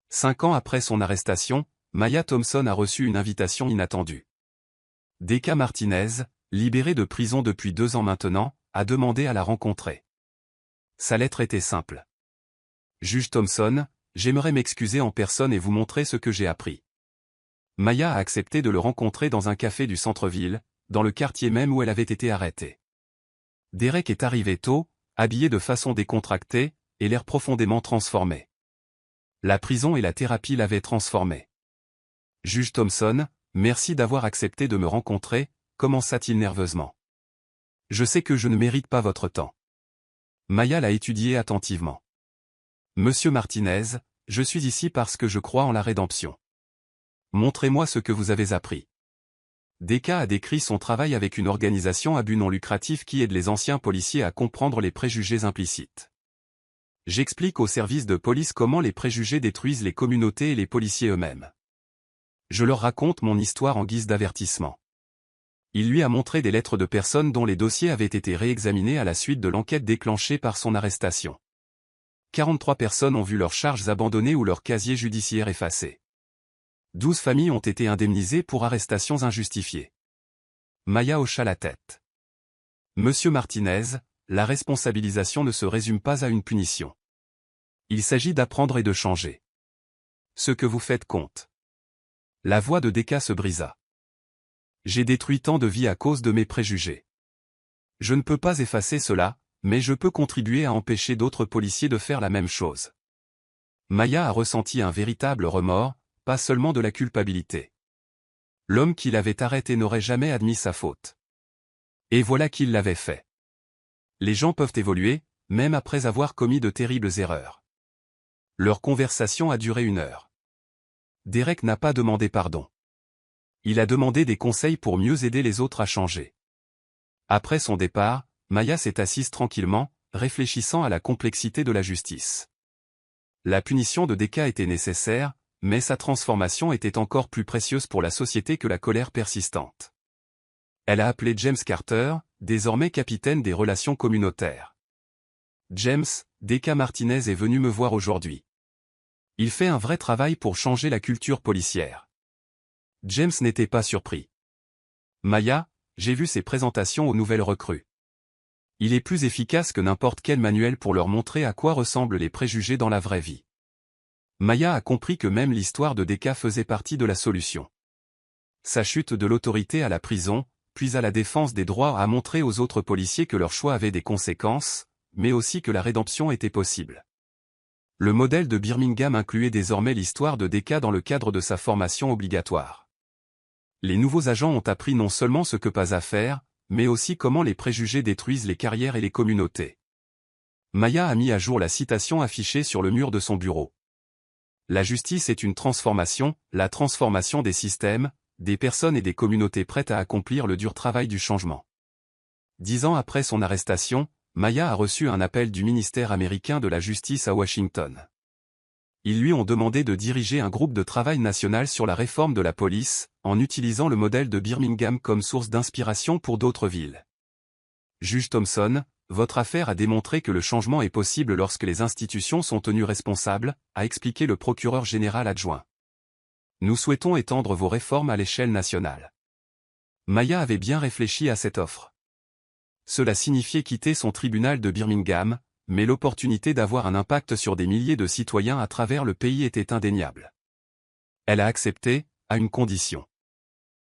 5 ans après son arrestation, Maya Thompson a reçu une invitation inattendue. Decca Martinez, libérée de prison depuis 2 ans maintenant, a demandé à la rencontrer. Sa lettre était simple. Juge Thompson, j'aimerais m'excuser en personne et vous montrer ce que j'ai appris. Maya a accepté de le rencontrer dans un café du centre-ville, dans le quartier même où elle avait été arrêtée. Derek est arrivé tôt, habillé de façon décontractée, et l'air profondément transformé. La prison et la thérapie l'avaient transformé. Juge Thompson, merci d'avoir accepté de me rencontrer, commença-t-il nerveusement. Je sais que je ne mérite pas votre temps. Maya l'a étudié attentivement. Monsieur Martinez, je suis ici parce que je crois en la rédemption. Montrez-moi ce que vous avez appris. Decca a décrit son travail avec une organisation à but non lucratif qui aide les anciens policiers à comprendre les préjugés implicites. J'explique aux services de police comment les préjugés détruisent les communautés et les policiers eux-mêmes. Je leur raconte mon histoire en guise d'avertissement. Il lui a montré des lettres de personnes dont les dossiers avaient été réexaminés à la suite de l'enquête déclenchée par son arrestation. 43 personnes ont vu leurs charges abandonnées ou leur casier judiciaire effacé. 12 familles ont été indemnisées pour arrestations injustifiées. Maya hocha la tête. Monsieur Martinez, la responsabilisation ne se résume pas à une punition. Il s'agit d'apprendre et de changer. Ce que vous faites compte. La voix de Decca se brisa. J'ai détruit tant de vies à cause de mes préjugés. Je ne peux pas effacer cela, mais je peux contribuer à empêcher d'autres policiers de faire la même chose. Maya a ressenti un véritable remords, pas seulement de la culpabilité. L'homme qui l'avait arrêté n'aurait jamais admis sa faute. Et voilà qu'il l'avait fait. Les gens peuvent évoluer, même après avoir commis de terribles erreurs. Leur conversation a duré 1 heure. Derek n'a pas demandé pardon. Il a demandé des conseils pour mieux aider les autres à changer. Après son départ, Maya s'est assise tranquillement, réfléchissant à la complexité de la justice. La punition de Decca était nécessaire, mais sa transformation était encore plus précieuse pour la société que la colère persistante. Elle a appelé James Carter, désormais capitaine des relations communautaires. James, D.K. Martinez est venu me voir aujourd'hui. Il fait un vrai travail pour changer la culture policière. James n'était pas surpris. Maya, j'ai vu ses présentations aux nouvelles recrues. Il est plus efficace que n'importe quel manuel pour leur montrer à quoi ressemblent les préjugés dans la vraie vie. Maya a compris que même l'histoire de D.K. faisait partie de la solution. Sa chute de l'autorité à la prison, puis à la défense des droits a montré aux autres policiers que leur choix avait des conséquences, mais aussi que la rédemption était possible. Le modèle de Birmingham incluait désormais l'histoire de D.K. dans le cadre de sa formation obligatoire. Les nouveaux agents ont appris non seulement ce que pas à faire, mais aussi comment les préjugés détruisent les carrières et les communautés. Maya a mis à jour la citation affichée sur le mur de son bureau. La justice est une transformation, la transformation des systèmes, des personnes et des communautés prêtes à accomplir le dur travail du changement. 10 ans après son arrestation, Maya a reçu un appel du ministère américain de la Justice à Washington. Ils lui ont demandé de diriger un groupe de travail national sur la réforme de la police, en utilisant le modèle de Birmingham comme source d'inspiration pour d'autres villes. Juge Thompson, votre affaire a démontré que le changement est possible lorsque les institutions sont tenues responsables, a expliqué le procureur général adjoint. Nous souhaitons étendre vos réformes à l'échelle nationale. Maya avait bien réfléchi à cette offre. Cela signifiait quitter son tribunal de Birmingham, mais l'opportunité d'avoir un impact sur des milliers de citoyens à travers le pays était indéniable. Elle a accepté, à une condition.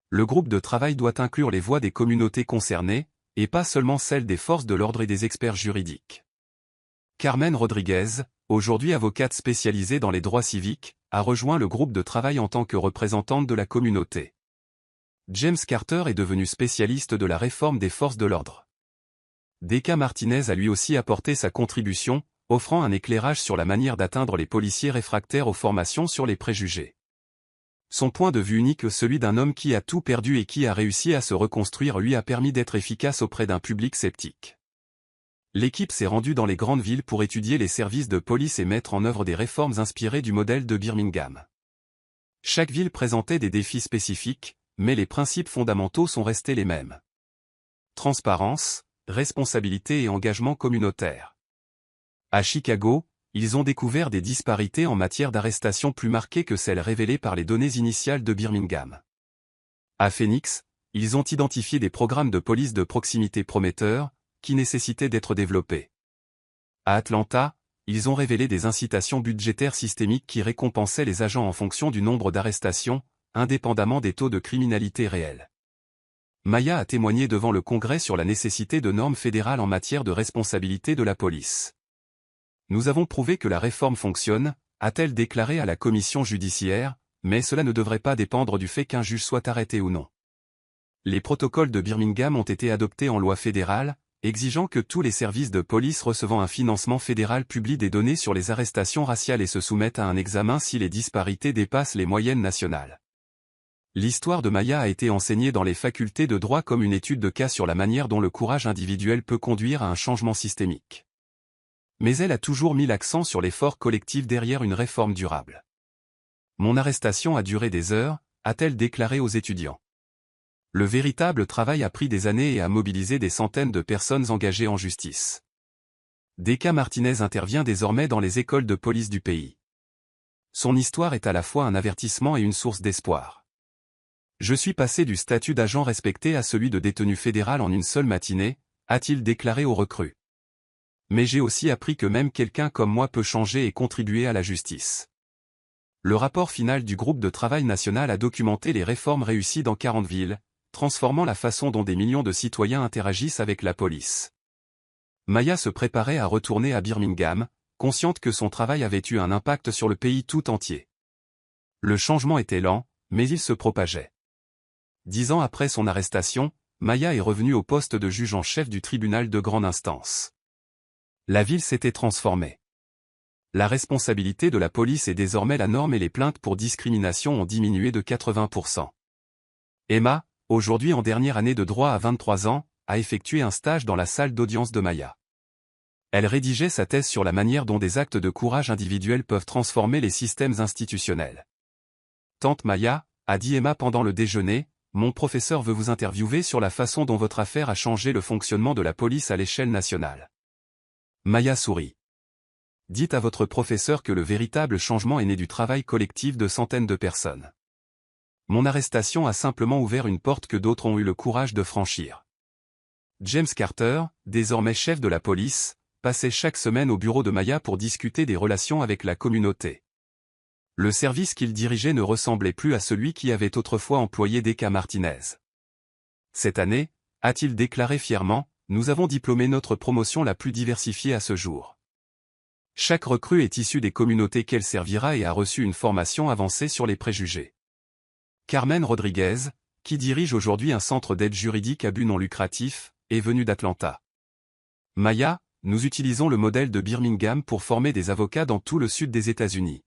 Le groupe de travail doit inclure les voix des communautés concernées, et pas seulement celles des forces de l'ordre et des experts juridiques. Carmen Rodriguez, aujourd'hui avocate spécialisée dans les droits civiques, a rejoint le groupe de travail en tant que représentante de la communauté. James Carter est devenu spécialiste de la réforme des forces de l'ordre. D.K. Martinez a lui aussi apporté sa contribution, offrant un éclairage sur la manière d'atteindre les policiers réfractaires aux formations sur les préjugés. Son point de vue unique, celui d'un homme qui a tout perdu et qui a réussi à se reconstruire, lui a permis d'être efficace auprès d'un public sceptique. L'équipe s'est rendue dans les grandes villes pour étudier les services de police et mettre en œuvre des réformes inspirées du modèle de Birmingham. Chaque ville présentait des défis spécifiques, mais les principes fondamentaux sont restés les mêmes. Transparence, responsabilité et engagement communautaire. À Chicago, ils ont découvert des disparités en matière d'arrestation plus marquées que celles révélées par les données initiales de Birmingham. À Phoenix, ils ont identifié des programmes de police de proximité prometteurs, qui nécessitaient d'être développés. À Atlanta, ils ont révélé des incitations budgétaires systémiques qui récompensaient les agents en fonction du nombre d'arrestations, indépendamment des taux de criminalité réels. Maya a témoigné devant le Congrès sur la nécessité de normes fédérales en matière de responsabilité de la police. Nous avons prouvé que la réforme fonctionne, a-t-elle déclaré à la commission judiciaire, mais cela ne devrait pas dépendre du fait qu'un juge soit arrêté ou non. Les protocoles de Birmingham ont été adoptés en loi fédérale, exigeant que tous les services de police recevant un financement fédéral publient des données sur les arrestations raciales et se soumettent à un examen si les disparités dépassent les moyennes nationales. L'histoire de Maya a été enseignée dans les facultés de droit comme une étude de cas sur la manière dont le courage individuel peut conduire à un changement systémique. Mais elle a toujours mis l'accent sur l'effort collectif derrière une réforme durable. Mon arrestation a duré des heures, a-t-elle déclaré aux étudiants. Le véritable travail a pris des années et a mobilisé des centaines de personnes engagées en justice. D.K. Martinez intervient désormais dans les écoles de police du pays. Son histoire est à la fois un avertissement et une source d'espoir. Je suis passé du statut d'agent respecté à celui de détenu fédéral en une seule matinée, a-t-il déclaré aux recrues. Mais j'ai aussi appris que même quelqu'un comme moi peut changer et contribuer à la justice. Le rapport final du groupe de travail national a documenté les réformes réussies dans 40 villes, transformant la façon dont des millions de citoyens interagissent avec la police. Maya se préparait à retourner à Birmingham, consciente que son travail avait eu un impact sur le pays tout entier. Le changement était lent, mais il se propageait. 10 ans après son arrestation, Maya est revenue au poste de juge en chef du tribunal de grande instance. La ville s'était transformée. La responsabilité de la police est désormais la norme et les plaintes pour discrimination ont diminué de 80%. Emma, aujourd'hui en dernière année de droit à 23 ans, a effectué un stage dans la salle d'audience de Maya. Elle rédigeait sa thèse sur la manière dont des actes de courage individuel peuvent transformer les systèmes institutionnels. Tante Maya, a dit Emma pendant le déjeuner, mon professeur veut vous interviewer sur la façon dont votre affaire a changé le fonctionnement de la police à l'échelle nationale. Maya sourit. Dites à votre professeur que le véritable changement est né du travail collectif de centaines de personnes. Mon arrestation a simplement ouvert une porte que d'autres ont eu le courage de franchir. James Carter, désormais chef de la police, passait chaque semaine au bureau de Maya pour discuter des relations avec la communauté. Le service qu'il dirigeait ne ressemblait plus à celui qui avait autrefois employé Decca Martinez. Cette année, a-t-il déclaré fièrement, nous avons diplômé notre promotion la plus diversifiée à ce jour. Chaque recrue est issue des communautés qu'elle servira et a reçu une formation avancée sur les préjugés. Carmen Rodriguez, qui dirige aujourd'hui un centre d'aide juridique à but non lucratif, est venue d'Atlanta. Maya, nous utilisons le modèle de Birmingham pour former des avocats dans tout le sud des États-Unis.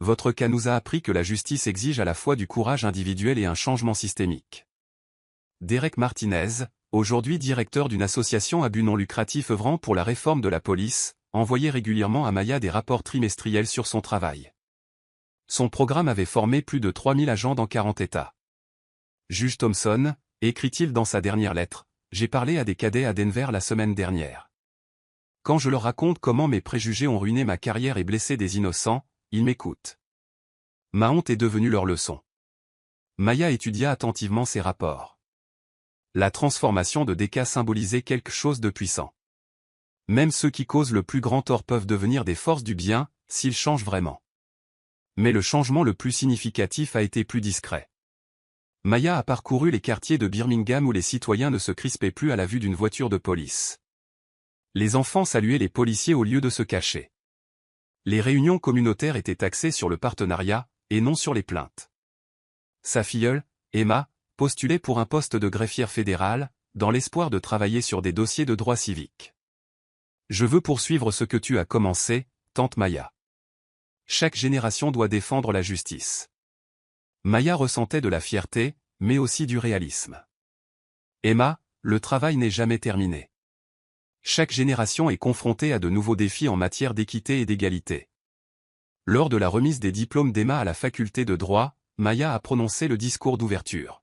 Votre cas nous a appris que la justice exige à la fois du courage individuel et un changement systémique. Derek Martinez, aujourd'hui directeur d'une association à but non lucratif œuvrant pour la réforme de la police, envoyait régulièrement à Maya des rapports trimestriels sur son travail. Son programme avait formé plus de 3000 agents dans 40 États. Juge Thompson, écrit-il dans sa dernière lettre, j'ai parlé à des cadets à Denver la semaine dernière. Quand je leur raconte comment mes préjugés ont ruiné ma carrière et blessé des innocents, ils m'écoutent. Ma honte est devenue leur leçon. Maya étudia attentivement ces rapports. La transformation de Decca symbolisait quelque chose de puissant. Même ceux qui causent le plus grand tort peuvent devenir des forces du bien, s'ils changent vraiment. Mais le changement le plus significatif a été plus discret. Maya a parcouru les quartiers de Birmingham où les citoyens ne se crispaient plus à la vue d'une voiture de police. Les enfants saluaient les policiers au lieu de se cacher. Les réunions communautaires étaient axées sur le partenariat, et non sur les plaintes. Sa filleule, Emma, postulait pour un poste de greffière fédérale, dans l'espoir de travailler sur des dossiers de droit civique. Je veux poursuivre ce que tu as commencé, tante Maya. Chaque génération doit défendre la justice. Maya ressentait de la fierté, mais aussi du réalisme. Emma, le travail n'est jamais terminé. Chaque génération est confrontée à de nouveaux défis en matière d'équité et d'égalité. Lors de la remise des diplômes d'Emma à la faculté de droit, Maya a prononcé le discours d'ouverture.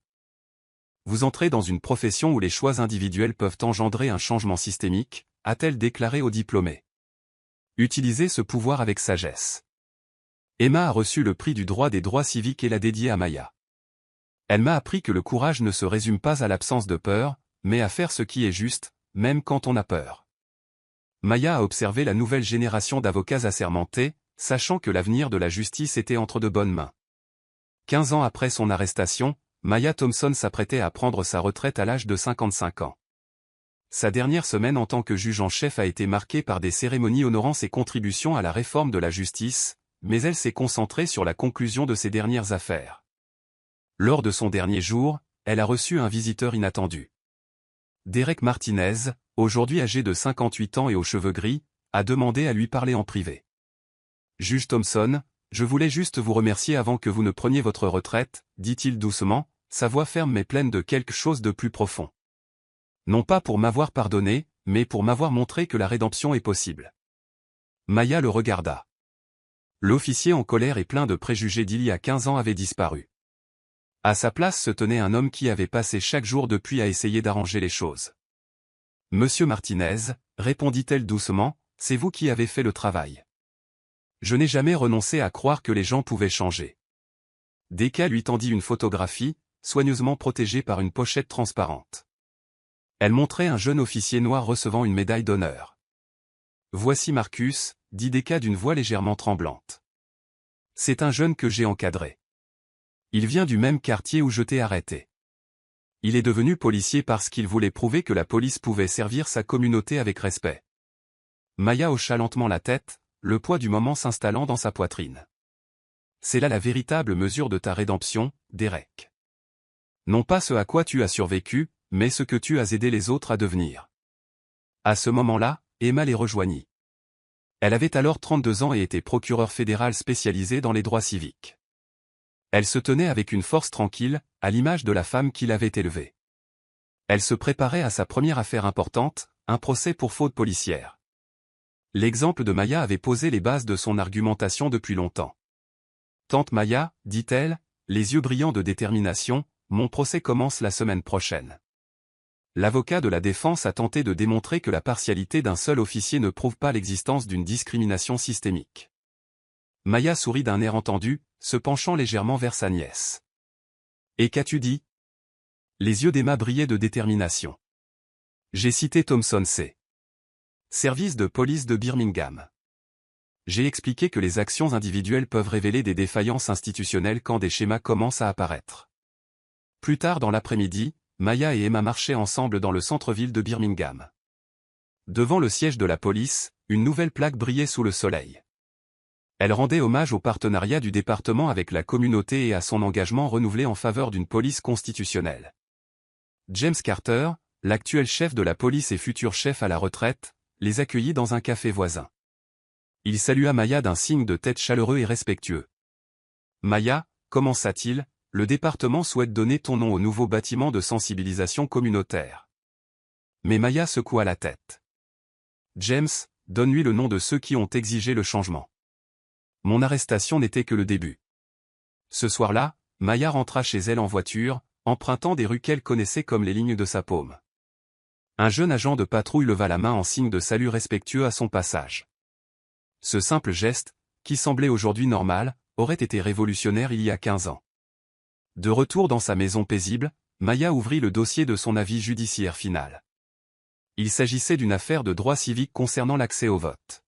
Vous entrez dans une profession où les choix individuels peuvent engendrer un changement systémique, a-t-elle déclaré aux diplômés. Utilisez ce pouvoir avec sagesse. Emma a reçu le prix du droit des droits civiques et l'a dédié à Maya. Elle m'a appris que le courage ne se résume pas à l'absence de peur, mais à faire ce qui est juste, même quand on a peur. Maya a observé la nouvelle génération d'avocats assermentés, sachant que l'avenir de la justice était entre de bonnes mains. 15 ans après son arrestation, Maya Thompson s'apprêtait à prendre sa retraite à l'âge de 55 ans. Sa dernière semaine en tant que juge en chef a été marquée par des cérémonies honorant ses contributions à la réforme de la justice, mais elle s'est concentrée sur la conclusion de ses dernières affaires. Lors de son dernier jour, elle a reçu un visiteur inattendu. Derek Martinez, aujourd'hui âgé de 58 ans et aux cheveux gris, a demandé à lui parler en privé. Juge Thompson, je voulais juste vous remercier avant que vous ne preniez votre retraite, dit-il doucement, sa voix ferme mais pleine de quelque chose de plus profond. Non pas pour m'avoir pardonné, mais pour m'avoir montré que la rédemption est possible. Maya le regarda. L'officier en colère et plein de préjugés d'il y a 15 ans avait disparu. À sa place se tenait un homme qui avait passé chaque jour depuis à essayer d'arranger les choses. Monsieur Martinez, répondit-elle doucement, c'est vous qui avez fait le travail. Je n'ai jamais renoncé à croire que les gens pouvaient changer. Decca lui tendit une photographie, soigneusement protégée par une pochette transparente. Elle montrait un jeune officier noir recevant une médaille d'honneur. Voici Marcus, dit Decca d'une voix légèrement tremblante. C'est un jeune que j'ai encadré. Il vient du même quartier où je t'ai arrêté. Il est devenu policier parce qu'il voulait prouver que la police pouvait servir sa communauté avec respect. Maya hocha lentement la tête, le poids du moment s'installant dans sa poitrine. C'est là la véritable mesure de ta rédemption, Derek. Non pas ce à quoi tu as survécu, mais ce que tu as aidé les autres à devenir. À ce moment-là, Emma les rejoignit. Elle avait alors 32 ans et était procureure fédérale spécialisée dans les droits civiques. Elle se tenait avec une force tranquille, à l'image de la femme qui l'avait élevée. Elle se préparait à sa première affaire importante, un procès pour faute policière. L'exemple de Maya avait posé les bases de son argumentation depuis longtemps. Tante Maya, dit-elle, les yeux brillants de détermination, mon procès commence la semaine prochaine. L'avocat de la défense a tenté de démontrer que la partialité d'un seul officier ne prouve pas l'existence d'une discrimination systémique. Maya sourit d'un air entendu, se penchant légèrement vers sa nièce. « Et qu'as-tu dit » Les yeux d'Emma brillaient de détermination. J'ai cité Thomson C. Service de police de Birmingham. J'ai expliqué que les actions individuelles peuvent révéler des défaillances institutionnelles quand des schémas commencent à apparaître. Plus tard dans l'après-midi, Maya et Emma marchaient ensemble dans le centre-ville de Birmingham. Devant le siège de la police, une nouvelle plaque brillait sous le soleil. Elle rendait hommage au partenariat du département avec la communauté et à son engagement renouvelé en faveur d'une police constitutionnelle. James Carter, l'actuel chef de la police et futur chef à la retraite, les accueillit dans un café voisin. Il salua Maya d'un signe de tête chaleureux et respectueux. « Maya, commença-t-il, le département souhaite donner ton nom au nouveau bâtiment de sensibilisation communautaire. » Mais Maya secoua la tête. « James, donne-lui le nom de ceux qui ont exigé le changement. Mon arrestation n'était que le début. » Ce soir-là, Maya rentra chez elle en voiture, empruntant des rues qu'elle connaissait comme les lignes de sa paume. Un jeune agent de patrouille leva la main en signe de salut respectueux à son passage. Ce simple geste, qui semblait aujourd'hui normal, aurait été révolutionnaire il y a 15 ans. De retour dans sa maison paisible, Maya ouvrit le dossier de son avis judiciaire final. Il s'agissait d'une affaire de droit civique concernant l'accès au vote.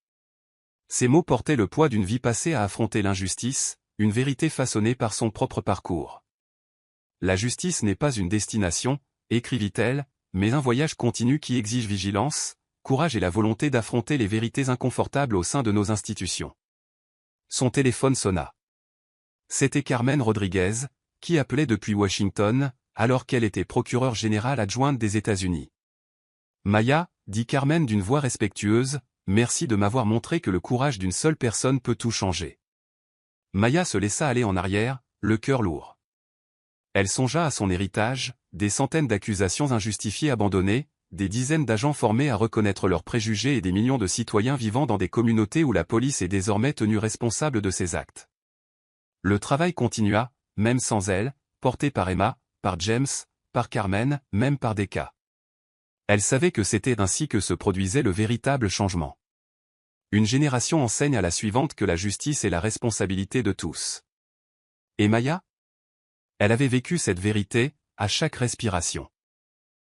Ces mots portaient le poids d'une vie passée à affronter l'injustice, une vérité façonnée par son propre parcours. La justice n'est pas une destination, écrivit-elle, mais un voyage continu qui exige vigilance, courage et la volonté d'affronter les vérités inconfortables au sein de nos institutions. Son téléphone sonna. C'était Carmen Rodriguez, qui appelait depuis Washington, alors qu'elle était procureure générale adjointe des États-Unis. « Maya, dit Carmen d'une voix respectueuse, merci de m'avoir montré que le courage d'une seule personne peut tout changer. » Maya se laissa aller en arrière, le cœur lourd. Elle songea à son héritage, des centaines d'accusations injustifiées abandonnées, des dizaines d'agents formés à reconnaître leurs préjugés et des millions de citoyens vivant dans des communautés où la police est désormais tenue responsable de ses actes. Le travail continua, même sans elle, porté par Emma, par James, par Carmen, même par Decca. Elle savait que c'était ainsi que se produisait le véritable changement. Une génération enseigne à la suivante que la justice est la responsabilité de tous. Et Maya ? Elle avait vécu cette vérité, à chaque respiration.